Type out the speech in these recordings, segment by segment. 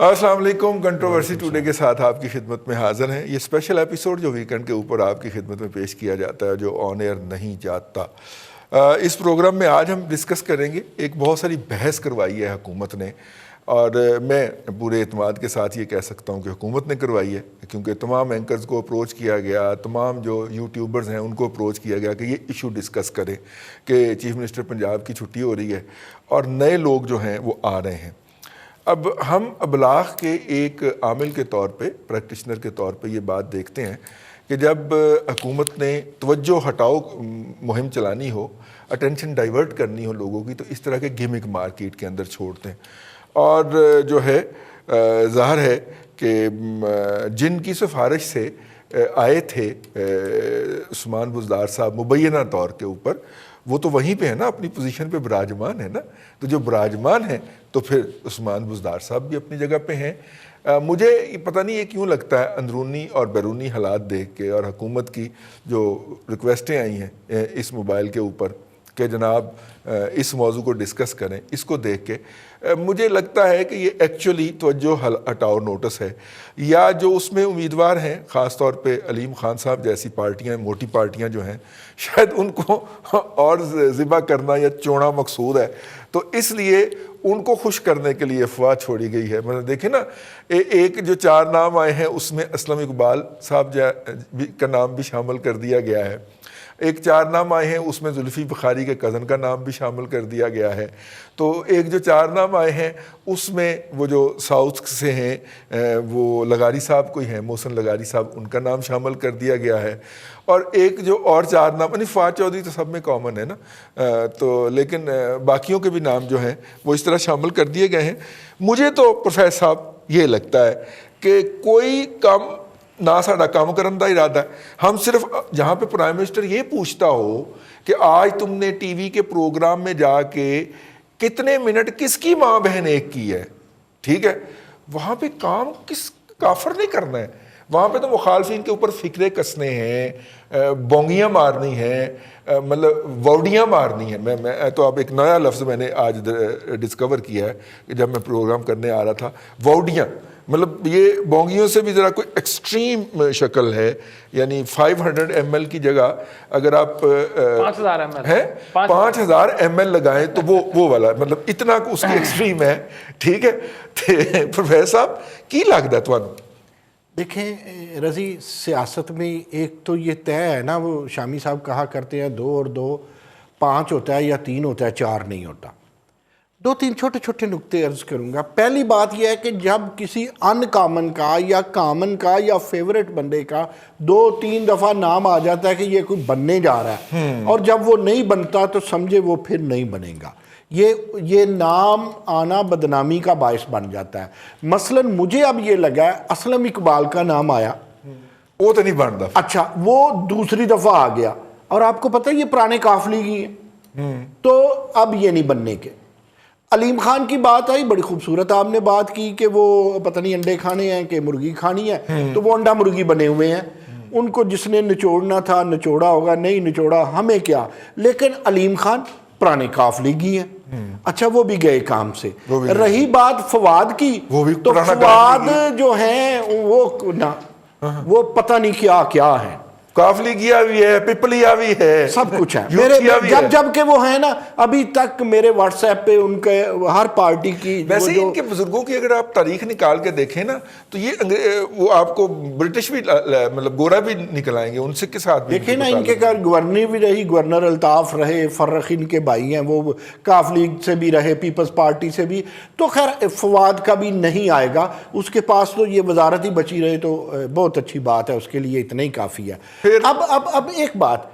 अस्सलाम वालेकुम। Controversy today के साथ आपकी खिदमत में हाजिर हैं। ये स्पेशल एपिसोड जो वीकेंड के ऊपर आपकी खिदमत में पेश किया जाता है, जो ऑन एयर नहीं जाता। इस प्रोग्राम में आज हम डिस्कस करेंगे, एक बहुत सारी बहस करवाई है हुकूमत ने, और मैं पूरे एतमाद के साथ ये कह सकता हूँ कि हुकूमत ने करवाई है, क्योंकि तमाम एंकर्स को अप्रोच किया गया, तमाम जो यूट्यूबर्स हैं उनको अप्रोच किया गया कि ये इशू डिस्कस करें कि चीफ मिनिस्टर पंजाब की छुट्टी हो रही है और नए लोग जो हैं वो आ रहे हैं। अब हम अबलाग के एक आमिल के तौर पे, प्रैक्टिशनर के तौर पे ये बात देखते हैं कि जब हुकूमत ने तवज्जो हटाओ मुहिम चलानी हो, अटेंशन डाइवर्ट करनी हो लोगों की, तो इस तरह के गिमिक मार्केट के अंदर छोड़ते हैं। और जो है ज़ाहिर है कि जिनकी सिफारिश से आए थे उस्मान बुज़दार साहब मुबैना तौर के ऊपर, वो तो वहीं पे है ना, अपनी पोजीशन पे विराजमान है ना। तो जो विराजमान है तो फिर उस्मान बुज़दार साहब भी अपनी जगह पे हैं। मुझे पता नहीं ये क्यों लगता है, अंदरूनी और बैरूनी हालात देख के और हुकूमत की जो रिक्वेस्टें आई हैं इस मोबाइल के ऊपर कि जनाब इस मौजू को डिस्कस करें, इसको देख के मुझे लगता है कि ये एक्चुअली तवज्जो हटाओ नोटिस है, या जो उसमें उम्मीदवार हैं ख़ास तौर पे अलीम खान साहब जैसी पार्टियां, मोटी पार्टियां जो हैं, शायद उनको और ज़िबा करना या चोना मकसूद है, तो इसलिए उनको खुश करने के लिए अफवाह छोड़ी गई है। मतलब देखें ना, एक जो 4 नाम आए हैं उसमें असलम इकबाल साहब का नाम भी शामिल कर दिया गया है। एक 4 नाम आए हैं उसमें जुल्फ़ी बुखारी के कज़न का नाम भी शामिल कर दिया गया है। तो एक जो 4 नाम आए हैं उसमें वो जो साउथ से हैं वो लगारी साहब कोई हैं, मोहसिन लगारी साहब, उनका नाम शामिल कर दिया गया है। और एक जो और 4 नाम, यानी फ़ाद चौधरी तो सब में कॉमन है ना, तो लेकिन बाकियों के भी नाम जो हैं वो इस तरह शामिल कर दिए गए हैं। मुझे तो प्रोफेसर साहब ये लगता है कि कोई कम ना साड़ा काम करने का इरादा है। हम सिर्फ जहाँ पे प्राइम मिनिस्टर ये पूछता हो कि आज तुमने टीवी के प्रोग्राम में जाके कितने मिनट किसकी माँ बहन एक की है, ठीक है, वहाँ पे काम किस काफर नहीं करना है। वहाँ पे तो मुखालफिन के ऊपर फिक्रे कसने हैं, बोंगियाँ मारनी हैं, मतलब वौडियाँ मारनी है। मैं तो अब एक नया लफ्ज़ मैंने आज डिस्कवर किया है कि जब मैं प्रोग्राम करने आ रहा था, वौडियाँ, मतलब ये बोंगियों से भी ज़रा कोई एक्सट्रीम शक्ल है। यानी 500 ml की जगह अगर आप 5000 ml है 5000 ml लगाएं तो वो वाला, मतलब इतना उसकी एक्सट्रीम है, ठीक है। प्रोफेसर साहब की लगता तुहानू? देखें रजी, सियासत में एक तो ये तय है ना, वो शामी साहब कहा करते हैं 2 और 2 5 होता है या 3 होता है, 4 नहीं होता। 2-3 छोटे छोटे नुक्ते अर्ज करूंगा। पहली बात यह है कि जब किसी अनकॉमन का या कॉमन का या फेवरेट बंदे का 2-3 दफ़ा नाम आ जाता है कि ये कोई बनने जा रहा है, और जब वो नहीं बनता तो समझे वो फिर नहीं बनेगा। ये नाम आना बदनामी का बायस बन जाता है। मसलन मुझे अब ये लगा है असलम इकबाल का नाम आया, वो तो नहीं बनता। अच्छा, वो दूसरी दफ़ा आ गया, और आपको पता है ये पुराने काफिले की है, तो अब ये नहीं बनने के। अलीम खान की बात आई, बड़ी खूबसूरत आपने बात की कि वो पता नहीं अंडे खाने हैं कि मुर्गी खानी है, तो वो अंडा मुर्गी बने हुए हैं। उनको जिसने निचोड़ना था निचोड़ा होगा, नहीं निचोड़ा हमें क्या। लेकिन अलीम खान पुराने काफिले हैं, अच्छा वो भी गए काम से। रही बात फवाद की, तो फवाद जो है वो ना, वो पता नहीं क्या क्या है, काफली किया भी है, पिपलिया भी है, सब कुछ है। मेरे जब के वो है ना, अभी तक मेरे व्हाट्सएप पे उनके हर पार्टी की, वैसे इनके बुजुर्गों की अगर आप तारीख निकाल के देखें ना, तो ये वो आपको ब्रिटिश भी मतलब गोरा भी निकल आएंगे, उनसे के साथ भी देखे ना। इनके घर गवर्नर भी रही, गवर्नर अल्ताफ रहे, फर्रख इनके भाई हैं, वो काफ लीग से भी रहे, पीपल्स पार्टी से भी। तो खैर फवाद का भी नहीं आएगा, उसके पास तो ये वजारत ही बची रहे तो बहुत अच्छी बात है, उसके लिए इतना ही काफ़ी है। अब एक बात,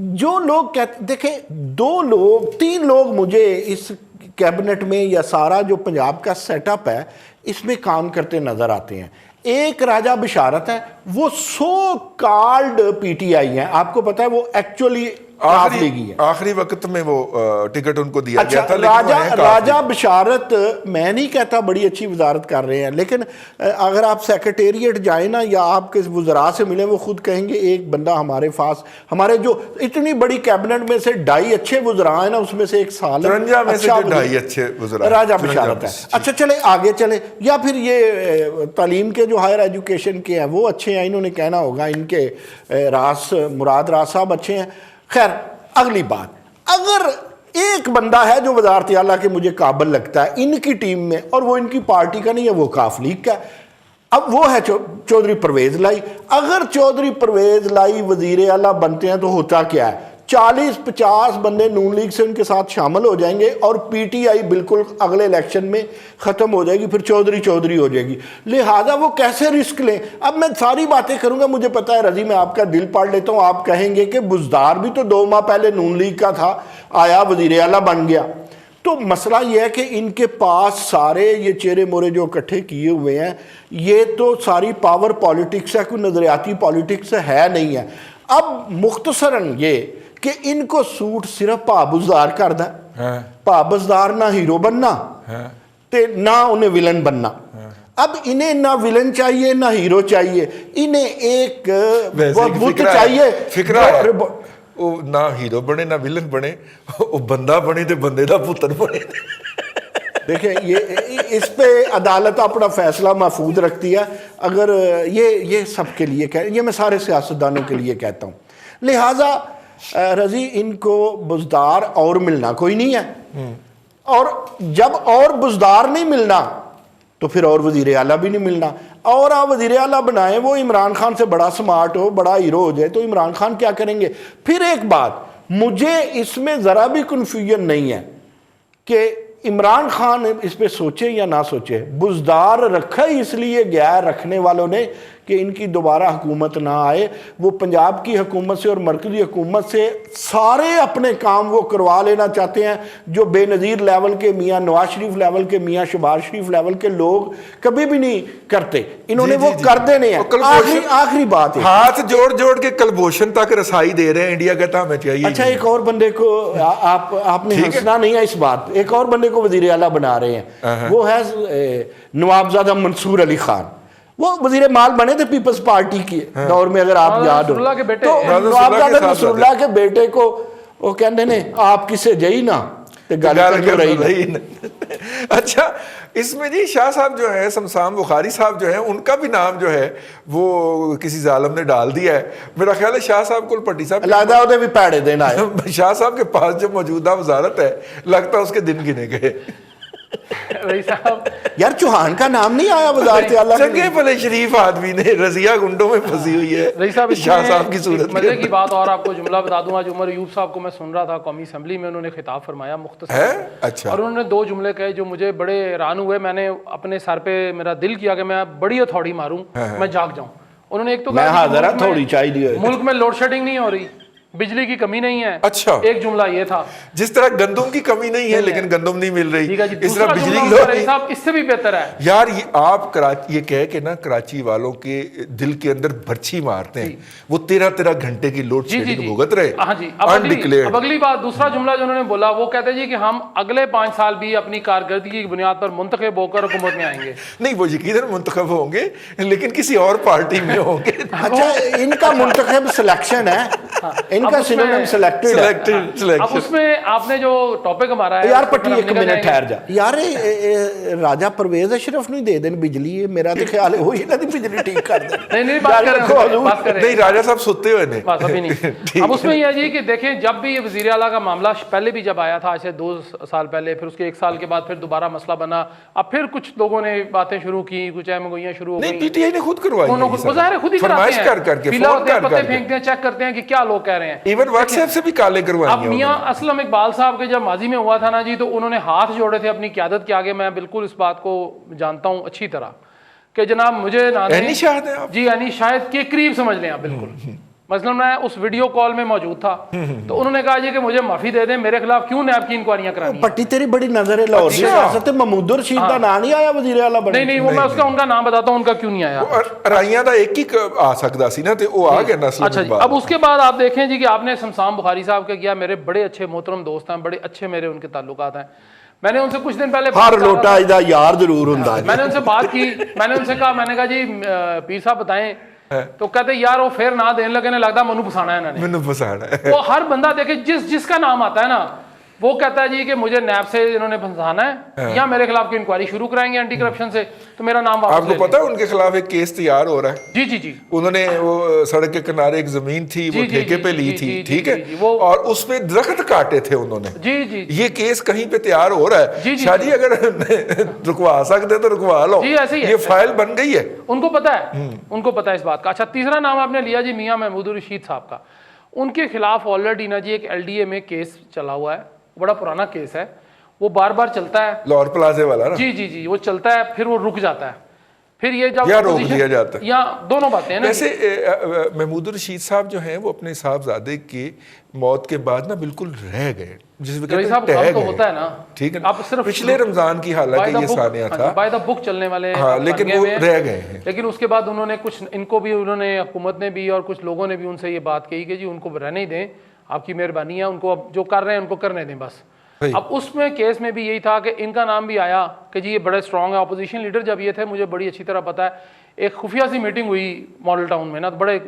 जो लोग कहते, देखें 3 लोग मुझे इस कैबिनेट में या सारा जो पंजाब का सेटअप है इसमें काम करते नजर आते हैं। एक राजा बिशारत है, वो सो कॉल्ड पीटीआई हैं, आपको पता है वो एक्चुअली काफ लीगी है। आखिरी वक्त में वो टिकट उनको दिया अच्छा, गया था, लेकिन वो हैं काफ राजा बशारत, मैं नहीं कहता बड़ी अच्छी वजारत कर रहे हैं, लेकिन अगर आप सेक्रेटेरिएट जाए ना या आपके वज़रा से मिले, वो खुद कहेंगे एक बंदा हमारे पास, हमारे जो इतनी बड़ी कैबिनेट में से 2.5 अच्छे वज़रा हैं ना, उसमें से एक साल 53 में से 2.5 अच्छे वज़रा राजा बशारत है। अच्छा चले आगे चले, या फिर ये तालीम के जो हायर एजुकेशन के हैं वो अच्छे हैं, इन्होंने कहना होगा इनके मुराद राज साहब अच्छे हैं। खैर अगली बात, अगर एक बंदा है जो वजारत आला के मुझे काबिल लगता है इनकी टीम में, और वो इनकी पार्टी का नहीं है, वो काफ लीग का है, अब वो है चौधरी परवेज लाई। अगर चौधरी परवेज लाई वजीर आला बनते हैं तो होता क्या है, 40-50 बंदे नून लीग से उनके साथ शामिल हो जाएंगे और पीटीआई बिल्कुल अगले इलेक्शन में ख़त्म हो जाएगी, फिर चौधरी हो जाएगी। लिहाजा वो कैसे रिस्क लें। अब मैं सारी बातें करूंगा, मुझे पता है रजी मैं आपका दिल पढ़ लेता हूँ, आप कहेंगे कि बुज़दार भी तो 2 माह पहले नून लीग का था, आया वज़ीर आला बन गया। तो मसला यह है कि इनके पास सारे ये चेहरे मोरे जो इकट्ठे किए हुए हैं, ये तो सारी पावर पॉलिटिक्स है, कोई नज़रियाती पॉलिटिक्स है नहीं है। अब मुख्तसरन ये कि इनको सूट सिर्फ भाबुजदार करदा, भाबुजदार ना हीरो बनना ते ना उन्हें विलन बनना। अब इन्हें ना विलन चाहिए ना हीरो चाहिए, इन्हें एक बुत चाहिए, फिक्रा है। वो ना हीरो बने ना विलन बने, वो बंदा बने तो बंदे दा पुत्र बने। देखिए ये इस पे अदालत अपना फैसला महफूज रखती है। अगर ये सबके लिए ये मैं सारे सियासतदानों के लिए कहता हूँ। लिहाजा रजी इनको बुज़दार और मिलना कोई नहीं है, और जब और बुज़दार नहीं मिलना तो फिर और वज़ीर आला भी नहीं मिलना। और आप वज़ीर आला बनाएं, वो इमरान खान से बड़ा स्मार्ट हो, बड़ा हीरो हो जाए, तो इमरान खान क्या करेंगे। फिर एक बात मुझे इसमें ज़रा भी कन्फ्यूजन नहीं है कि इमरान खान इस पे सोचे या ना सोचे, बुज़दार रखा ही इसलिए गया रखने वालों ने कि इनकी दोबारा हुकूमत ना आए। वो पंजाब की हुकूमत से और मरकज़ी हुकूमत से सारे अपने काम वो करवा लेना चाहते हैं जो बेनज़ीर लेवल के मियाँ नवाज शरीफ लेवल के, मियाँ शहबाज शरीफ लेवल के लोग कभी भी नहीं करते। इन्होंने वो कर देने हैं। आखिरी बात है, हाथ जोड़ जोड़ के कलभूषण तक रसाई दे रहे हैं, इंडिया कहता हमें चाहिए। अच्छा एक और बंदे को आपने हंसना नहीं है इस बात, एक और बंदे को वज़ीर आला बना रहे हैं, वो है नवाबजादा मंसूर अली खान। वो वजीर माल बने थे पीपल्स पार्टी के दौर में, अगर आप याद हो तो नवाबजादा नसरुल्लाह के बेटे को वो कहते ने आप किसे जई ना रही। अच्छा इसमें जी शाह साहब जो है, शमशान बुखारी साहब जो है, उनका भी नाम जो है वो किसी जालिम ने डाल दिया है। मेरा ख्याल है शाह साहब को पट्टी साहब भी पैड़े देना है। शाह साहब के पास जो मौजूदा वजारत है, लगता है उसके दिन गिने गए। यार चौहान का नाम नहीं आया वज़ारत आला, चंगे भले शरीफ आदमी ने रजिया गुंडों में फंसी हुई है। रईस साहब शाह साहब की सूरत मजे की बात और आपको जुमला बता दूं, आज उमर यूब साहब को मैं सुन रहा था कौमी असेंबली में, उन्होंने खिताब फरमाया मुख्तसर, अच्छा, और उन्होंने 2 जुमले कहे जो मुझे बड़े हैरान हुए। मैंने अपने सर पे मेरा दिल किया कि मैं बड़ी हथौड़ी मारूं, मैं जाग जाऊं। उन्होंने एक तो कहा मुल्क में लोड शेडिंग नहीं हो रही, बिजली की कमी नहीं है। अच्छा, एक जुमला ये था। जिस तरह गंदम की कमी नहीं है लेकिन गंदम नहीं मिल रही, इस तरह बिजली साहब इससे भी बेहतर है। यार ये आप ये कह के ना कराची वालों के दिल के अंदर भर्ची मारते हैं, वो 13 घंटे की लोड शेडिंग भुगत रहे। हाँ जी, अब अगली बात, दूसरा जुमला जो उन्होंने बोला वो कहते जी कि हम अगले 5 साल भी अपनी कारकर्दगी की बुनियाद पर मुंतखब होकर हुकूमत में आएंगे। नहीं, वो यकीनन मुंतखब होंगे लेकिन किसी और पार्टी में होंगे। अच्छा इनका मुंतखब सिलेक्शन है, इनका सिनोनिम सिलेक्टेड। अब उसमें आपने जो टॉपिक हमारा है यार पट्टी एक मिनट ठहर जा यार, राजा परवेज अशरफ नहीं दे देन बिजली, मेरा तो ख्याल है वही ना बिजली ठीक कर दे। नहीं बात करें नहीं, राजा साहब सोते हुए ने बात अभी नहीं। अब उसमें यह जी कि देखें, जब भी ये वजीर आला का मामला पहले भी जब आया था आज से 2 साल पहले, फिर उसके 1 साल के बाद फिर दोबारा मसला बना, अब फिर कुछ लोगों ने बातें शुरू की, कुछ अहमगोइयां शुरू हो गई। पीटीआई ने खुद करवाई, खुद ही फेंकते हैं, चेक करते हैं कि क्या लोग कह रहे हैं, इवन व्हाट्सएप से भी काले करवाएंगे। अब मियां असलम इकबाल साहब के जब माजी में हुआ था ना जी, तो उन्होंने हाथ जोड़े थे अपनी क़यादत के आगे। मैं बिल्कुल इस बात को जानता हूं अच्छी तरह कि जनाब मुझे ना शाहिद जी यानी शायद के करीब समझ लें आप, बिल्कुल मसलन मैं उस वीडियो कॉल में मौजूद था, तो उन्होंने कहा जी कि मुझे माफी दे दें, मेरे खिलाफ क्यों नैब की इंक्वायरियां करानी है। पट्टी तेरी बड़ी नजर है लाहौर की सियासत महमूद रशीद का नाम नहीं आया वजीर आला बने। नहीं वो मैं उसका उनका नाम बताता हूँ, उनका क्यों नहीं आया। राइयां दा एक ही आ सकता सी ना, ते वो आ गया नस्ल। अच्छा जी, अब उसके बाद आप देखें जी कि आपने शमशाम बुखारी साहब का किया, मेरे बड़े अच्छे मोहतरम दोस्त हैं, बड़े अच्छे मेरे उनके ताल्लुकात हैं। मैंने उनसे कुछ दिन पहले हर लोटा इदा यार जरूर हुंदा है। मैंने उनसे बात की, मैंने उनसे कहा, मैंने कहा जी पीर साहब बताएं, तो कहते यार वो फिर ना देने लगे, ने लगता मनु फसाना है इन्होंने, मैनू फसाना है। वो हर बंदा देखे जिसका नाम आता है ना, वो कहता है जी कि मुझे नैब से इन्होंने फंसाना है या मेरे खिलाफ की इंक्वायरी शुरू कराएंगे एंटी करप्शन से, तो मेरा नाम वापस आपको पता है उनके खिलाफ एक केस तैयार हो रहा है। जी जी जी, उन्होंने वो सड़क के किनारे एक जमीन थी, वो ठेके पे ली थी, ठीक है, और उसमें दरख्त काटे थे उन्होंने। जी जी, ये केस कहीं पे तैयार हो रहा है। शादी अगर रुकवा सकते तो रुकवा लो, ये फाइल बन गई है। उनको पता है, उनको पता है इस बात का। अच्छा, तीसरा नाम आपने लिया जी मियां महमूद रशीद साहब का। उनके खिलाफ ऑलरेडी ना जी एक LDA में केस चला हुआ है, बड़ा पुराना केस है, वो बार बार चलता है, लाहौर प्लाजे वाला ना। जी जी जी, वो चलता है, फिर वो रुक जाता है, फिर ये जब या रोक दिया जाता है, या दोनों बातें हैं ना। वैसे महमूद रशीद साहब जो हैं वो अपने साहबजादे की मौत के बाद ना बिल्कुल रह गए, जिस तो होता है ना, ठीक है। अब सिर्फ पिछले रमजान की हालांकि ये सानिया था, बाय द बुक चलने वाले, हाँ, लेकिन वो रह गए हैं। लेकिन उसके बाद उन्होंने कुछ, इनको भी उन्होंने, हुकूमत ने भी और कुछ लोगों ने भी उनसे ये बात कही कि जी उनको रहने ही दें, आपकी मेहरबानी है, उनको अब जो कर रहे हैं उनको करने दें बस। अब उसमें केस में भी यही था कि इनका नाम भी आया कि जी ये बड़े स्ट्रांग है, अपोजिशन लीडर जब ये थे, मुझे बड़ी अच्छी तरह पता है, एक खुफिया सी मीटिंग हुई मॉडल टाउन में ना, तो बड़े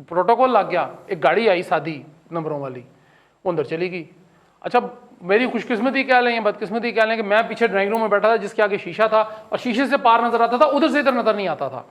प्रोटोकॉल लग गया, एक गाड़ी आई सादी नंबरों वाली, वो अंदर चली गई। अच्छा, मेरी खुशकिस्मती कह लें या बदकिस्मती कह लें कि मैं पीछे ड्राइंग रूम में बैठा था जिसके आगे शीशा था, और शीशे से पार नजर आता था, उधर से इधर नजर नहीं आता था।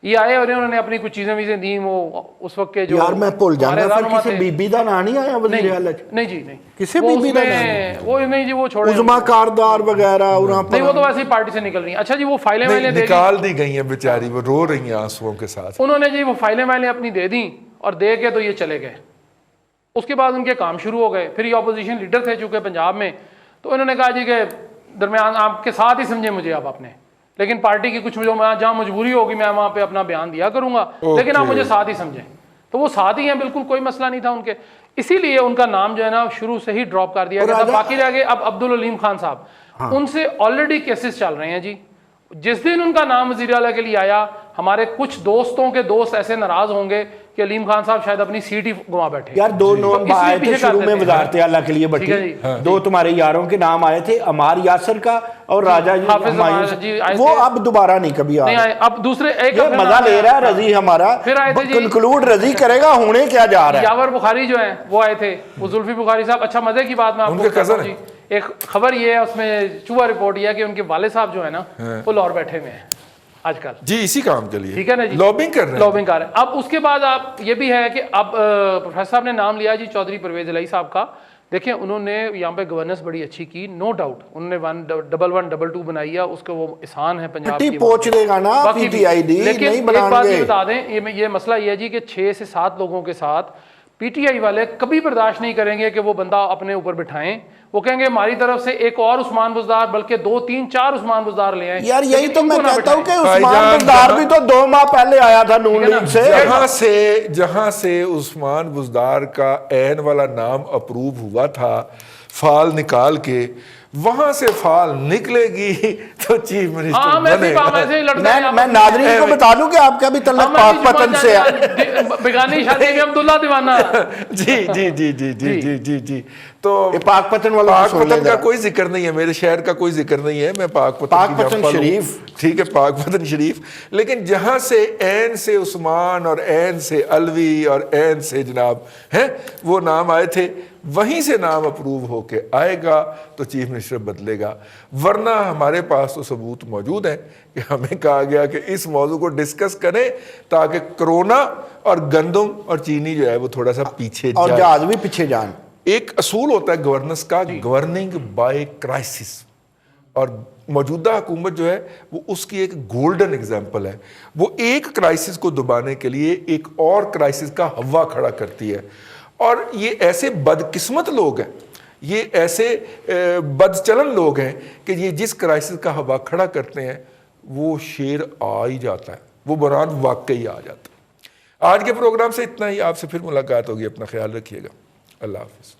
ये आए और इन्होंने अपनी कुछ चीजें वीजें दी, वो उस वक्त के जो यार मैं भूल जाऊंगा, फिर किसी बीबी का नाम नहीं आया वजीर आला? नहीं जी, नहीं, किसी बीबी का नाम वो नहीं जी, वो छोड़े, उजमा कारदार वगैरह नहीं, वो तो वैसे ही पार्टी से निकल रही है। अच्छा जी, वो फाइलें निकाल दी गई हैं बेचारी, वो रो रही हैं आंसुओं के साथ। उन्होंने जी वो फाइलें अपनी दे दी और दे के तो ये चले गए। उसके बाद उनके काम शुरू हो गए, फिर ये अपोजिशन लीडर थे चूंकि पंजाब में, तो इन्होंने कहा जी के दरमियान आपके साथ ही समझे मुझे अब आपने, लेकिन पार्टी की कुछ जो मैं जहाँ मजबूरी होगी मैं वहाँ पे अपना बयान दिया करूंगा, लेकिन आप मुझे साथ ही समझें। तो वो साथ ही हैं, बिल्कुल कोई मसला नहीं था उनके, इसीलिए उनका नाम जो है ना शुरू से ही ड्रॉप कर दिया गया था। बाकी रह गए अब अब्दुल अलीम खान साहब, उनसे ऑलरेडी केसेस चल रहे हैं जी। जिस दिन उनका नाम वज़ीर आला के लिए आया, हमारे कुछ दोस्तों के दोस्त ऐसे नाराज होंगे कि अलीम खान साहब शायद अपनी सीट ही गंवा बैठे। यार दो नाम आए थे शुरू में वज़ारत आला के लिए बटी, दो तुम्हारे यारों के नाम आए थे, अमार यासर का और राजा जी, वो अब दोबारा नहीं कभी आए। अब दूसरे एक मजा ले रहा है रजी हमारा, फिर आए थे, कंक्लूड रजी करेगा होने क्या जा रहा है। यावर बुखारी जो है वो आए थे, वो जुल्फी बुखारी साहब। अच्छा, मजे की बात मैं आपको बताता हूं जी, एक खबर ये है, उसमें चूहा रिपोर्ट ये है कि उनके वाले साहब जो है ना वो लाहौर बैठे हुए हैं आजकल जी, इसी काम के लिए, ठीक है ना जी, लॉबिंग कर रहे हैं, लॉबिंग कर रहे हैं। अब उसके बाद आप ये भी है कि अब प्रोफेसर साहब ने नाम लिया जी चौधरी परवेज इलाही साहब का। देखिए उन्होंने यहाँ पे गवर्नेंस बड़ी अच्छी की, नो डाउट, उन्होंने 11122 बनाई है, उसका वो एहसान है पंजाब की, पहुंच देगा ना पीटीआई दी, लेकिन नहीं एक बात ये बनाएंगे। बता दें, ये मसला ये है जी कि 6 से 7 लोगों के साथ पीटीआई वाले कभी बर्दाश्त नहीं करेंगे कि वो बंदा अपने ऊपर बिठाएं। वो कहेंगे हमारी तरफ से एक और उस्मान बुज़दार, बल्कि 2 3 4 उस्मान बुज़दार ले आए। यार यही तो मैं कहता हूं कि उस्मान बुज़दार भी तो 2 माह पहले आया था नून लीग से। जहां से उस्मान बुज़दार का ऐन वाला नाम अप्रूव हुआ था, फाल निकाल के, वहां से फाल निकलेगी तो चीफ मिनिस्टर बनेगा। मैं नाज़रीन को बता दूं कि आपका भी तल्लुक पाकपतन से है, बेगानी शादी में अब्दुल्ला दीवाना। जी जी जी जी जी जी जी जी। तो पाकपतन वाला, पाकपतन का कोई जिक्र नहीं है, मेरे शहर का कोई जिक्र नहीं है, मैं पाकपतन शरीफ, ठीक है, पाकपतन शरीफ। लेकिन जहां से ऐन से उस्मान और ऐन से अलवी और ऐन से जनाब हैं वो नाम आए थे, वहीं से नाम अप्रूव होके आएगा तो चीफ मिनिस्टर बदलेगा। वरना हमारे पास तो सबूत मौजूद है कि हमें कहा गया कि इस मौजू को डिस्कस करें ताकि कोरोना और गंदम और चीनी जो है वो थोड़ा सा पीछे और जाए, जहाज भी पीछे जाए। एक असूल होता है गवर्नेंस का, गवर्निंग बाय क्राइसिस, और मौजूदा हुकूमत जो है वो उसकी एक गोल्डन एग्जाम्पल है। वो एक क्राइसिस को दबाने के लिए एक और क्राइसिस का हवा खड़ा करती है, और ये ऐसे बदकिस्मत लोग हैं, ये ऐसे बदचलन लोग हैं कि ये जिस क्राइसिस का हवा खड़ा करते हैं वो शेर आ ही जाता है, वो बुरहान वाकई आ जाता है। आज के प्रोग्राम से इतना ही, आपसे फिर मुलाकात होगी, अपना ख्याल रखिएगा, अल्लाह हाफिज़।